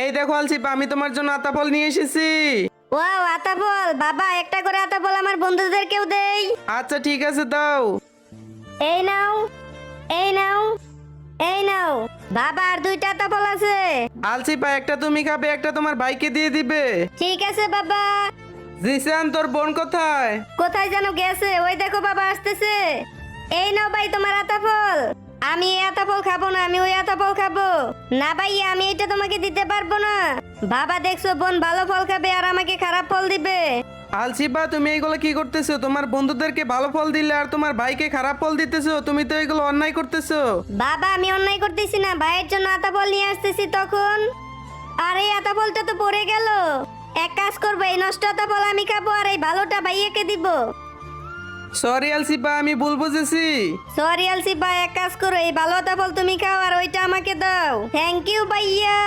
এই দেখো আলসিপা, আমি তোমার জন্য আতা ফল নিয়ে এসেছি। ওয়াও, আতা ফল! বাবা, একটা করে আতা ফল আমার বন্ধুদেরকেও দেই। আচ্ছা ঠিক আছে, দাও। এই নাও, এই নাও, এই নাও। বাবা, আর দুইটা আতা ফল আছে। আলসিপা, একটা তুমি খাবে, একটা তোমার ভাইকে দিয়ে দিবে। ঠিক আছে বাবা। জিসান, তোর বোন কোথায়? কোথায় যেন গেছে, ওই দেখো বাবা আসতেছে। এই নাও ভাই তোমার আতা ফল। আমি এই আতা ফল খাবো না, আমি ওই আতা ফল খাবো। না ভাই, আমি এটা তোমাকে দিতে পারবো না। বাবা, দেখছো বোন ভালো ফল খাবে আর আমাকে খারাপ ফল দিবে। আলসিপা, তুমি এইগুলো কি করতেছো? তোমার বন্ধুদেরকে ভালো ফল দিলে আর তোমার ভাইকে খারাপ ফল দিতেছো। তুমি তো এগুলো অন্যায় করতেছো। বাবা, আমি অন্যায় করতেছি না, ভাইয়ের জন্য আতা ফল নিয়ে আসতেছি তখন। আর এই আতা ফলটা তো পড়ে গেল। এক কাজ করবো, এই নষ্ট আতা ফল আমি খাবো আর এই ভালোটা ভাইয়াকে দিব। সরি আলসিপা, আমি ভুল বুঝেছি। সরি আলসি ভাই, এক কাজ করো, এই ভালো আতা ফল তুমি খাও আর ওইটা আমাকে দাও। থ্যাংক ইউ ভাইয়া।